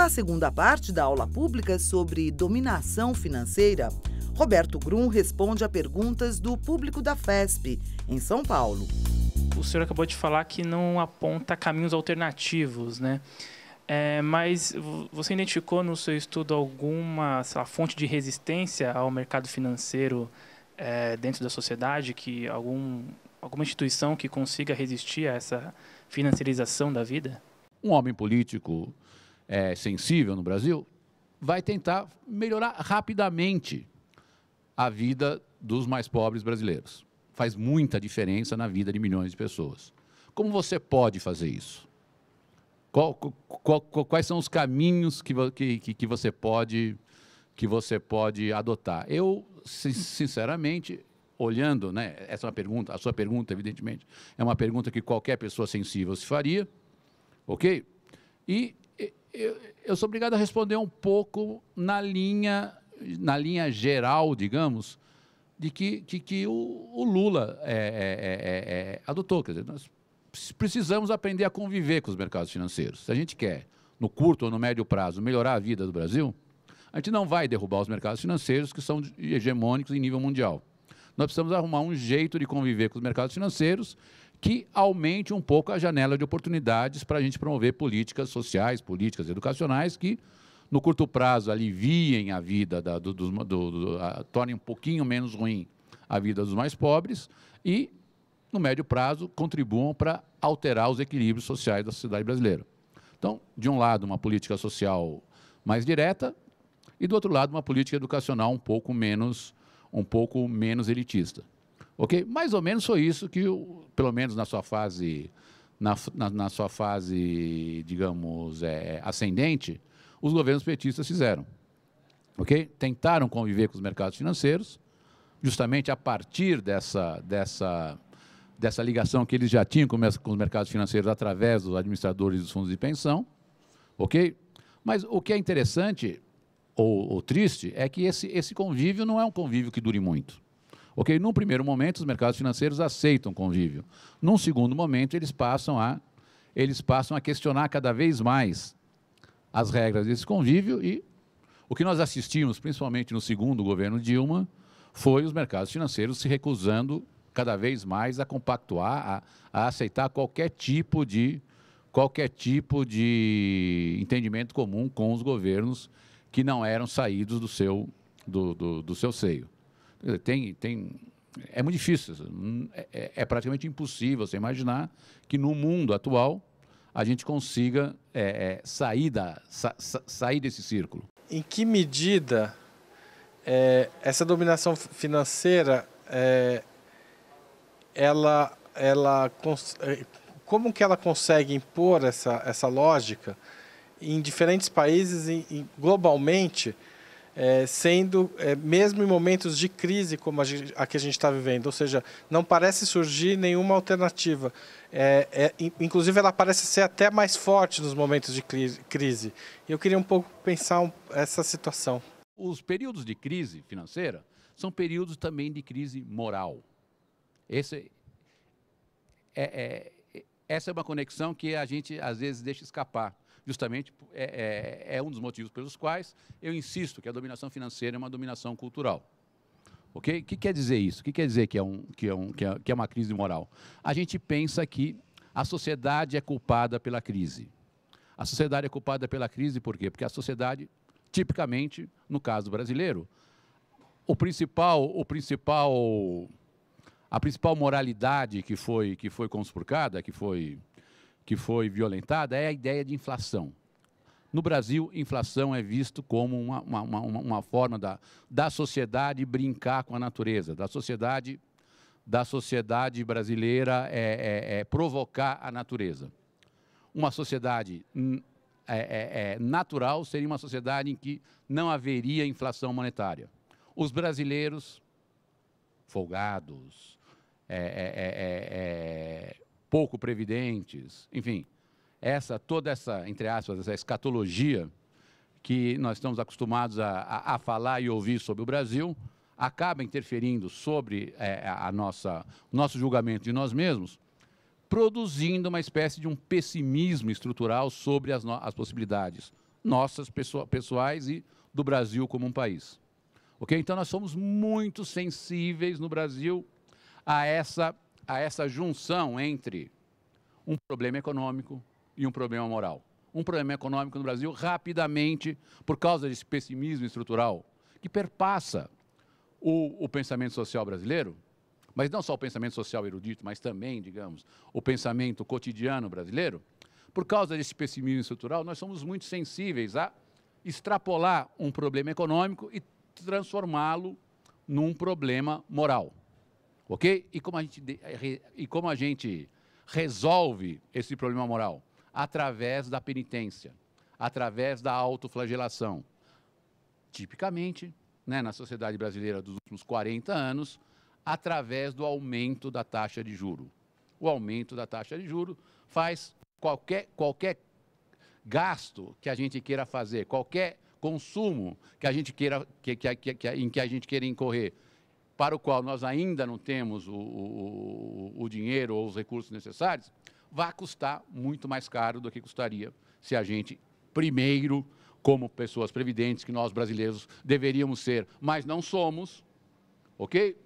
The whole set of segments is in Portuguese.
Na segunda parte da aula pública sobre dominação financeira, Roberto Grum responde a perguntas do público da FESP, em São Paulo. O senhor acabou de falar que não aponta caminhos alternativos, né? Mas você identificou no seu estudo alguma, sei lá, fonte de resistência ao mercado financeiro dentro da sociedade, que alguma instituição que consiga resistir a essa financiarização da vida? Um homem político sensível no Brasil vai tentar melhorar rapidamente a vida dos mais pobres brasileiros. Faz muita diferença na vida de milhões de pessoas. Como você pode fazer isso? Quais são os caminhos que você pode adotar? Eu, sinceramente, olhando, né, essa é uma pergunta, a sua pergunta, evidentemente, é uma pergunta que qualquer pessoa sensível se faria, ok? E eu sou obrigado a responder um pouco na linha geral, digamos, de que o Lula adotou. Quer dizer, nós precisamos aprender a conviver com os mercados financeiros. Se a gente quer, no curto ou no médio prazo, melhorar a vida do Brasil, a gente não vai derrubar os mercados financeiros que são hegemônicos em nível mundial. Nós precisamos arrumar um jeito de conviver com os mercados financeiros que aumente um pouco a janela de oportunidades para a gente promover políticas sociais, políticas educacionais que, no curto prazo, aliviem a vida, tornem um pouquinho menos ruim a vida dos mais pobres e, no médio prazo, contribuam para alterar os equilíbrios sociais da sociedade brasileira. Então, de um lado, uma política social mais direta e, do outro lado, uma política educacional um pouco menos elitista. Ok? Mais ou menos foi isso que, pelo menos na sua fase, na sua fase, digamos, ascendente, os governos petistas fizeram. Ok? Tentaram conviver com os mercados financeiros, justamente a partir dessa ligação que eles já tinham com os mercados financeiros através dos administradores dos fundos de pensão. Ok? Mas o que é interessante ou triste é que esse convívio não é um convívio que dure muito. Ok? Num primeiro momento, os mercados financeiros aceitam convívio. Num segundo momento, eles passam a questionar cada vez mais as regras desse convívio e o que nós assistimos, principalmente no segundo governo Dilma, foi os mercados financeiros se recusando cada vez mais a compactuar, a aceitar qualquer tipo de entendimento comum com os governos que não eram saídos do seu seio. É muito difícil, é praticamente impossível você imaginar que no mundo atual a gente consiga sair desse círculo. Em que medida essa dominação financeira, como que ela consegue impor essa lógica em diferentes países e globalmente, mesmo em momentos de crise como a que a gente está vivendo, ou seja, não parece surgir nenhuma alternativa. Inclusive, ela parece ser até mais forte nos momentos de crise. E eu queria um pouco pensar essa situação. Os períodos de crise financeira são períodos também de crise moral. Essa é uma conexão que a gente, às vezes, deixa escapar. Justamente é um dos motivos pelos quais eu insisto que a dominação financeira é uma dominação cultural. Ok? O que quer dizer isso? O que quer dizer que é uma crise moral? A gente pensa que a sociedade é culpada pela crise. A sociedade é culpada pela crise por quê? Porque a sociedade, tipicamente, no caso brasileiro, a principal moralidade que foi conspurcada, que foi violentada, é a ideia de inflação. No Brasil, inflação é visto como uma forma da sociedade brincar com a natureza, da sociedade brasileira provocar a natureza. Uma sociedade natural seria uma sociedade em que não haveria inflação monetária. Os brasileiros, folgados, pouco previdentes, enfim, toda essa, entre aspas, essa escatologia que nós estamos acostumados a falar e ouvir sobre o Brasil, acaba interferindo sobre nosso julgamento de nós mesmos, produzindo uma espécie de um pessimismo estrutural sobre as possibilidades, nossas pessoais e do Brasil como um país. Ok? Então, nós somos muito sensíveis no Brasil a essa junção entre um problema econômico e um problema moral. Um problema econômico no Brasil, rapidamente, por causa desse pessimismo estrutural, que perpassa o pensamento social brasileiro, mas não só o pensamento social erudito, mas também, digamos, o pensamento cotidiano brasileiro. Por causa desse pessimismo estrutural, nós somos muito sensíveis a extrapolar um problema econômico e transformá-lo num problema moral. Ok? E como a gente resolve esse problema moral? Através da penitência, através da autoflagelação. Tipicamente, né, na sociedade brasileira dos últimos 40 anos, através do aumento da taxa de juro. O aumento da taxa de juro faz qualquer gasto que a gente queira fazer, qualquer consumo que a gente queira, em que a gente queira incorrer, para o qual nós ainda não temos o dinheiro ou os recursos necessários, vai custar muito mais caro do que custaria se a gente, primeiro, como pessoas previdentes, que nós brasileiros deveríamos ser, mas não somos, ok?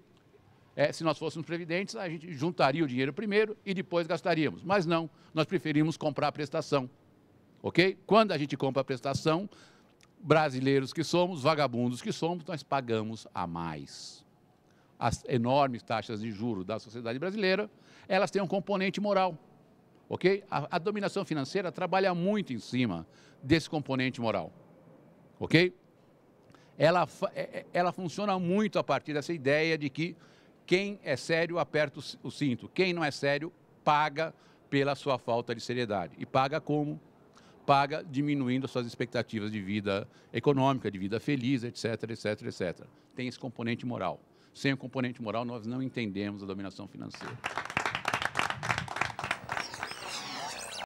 Se nós fôssemos previdentes, a gente juntaria o dinheiro primeiro e depois gastaríamos. Mas não, nós preferimos comprar a prestação, ok? Quando a gente compra a prestação, brasileiros que somos, vagabundos que somos, nós pagamos a mais. As enormes taxas de juros da sociedade brasileira, elas têm um componente moral, ok? A dominação financeira trabalha muito em cima desse componente moral, ok? Ela funciona muito a partir dessa ideia de que quem é sério aperta o cinto, quem não é sério paga pela sua falta de seriedade. E paga como? Paga diminuindo as suas expectativas de vida econômica, de vida feliz, etc, etc, etc. Tem esse componente moral. Sem o componente moral, nós não entendemos a dominação financeira.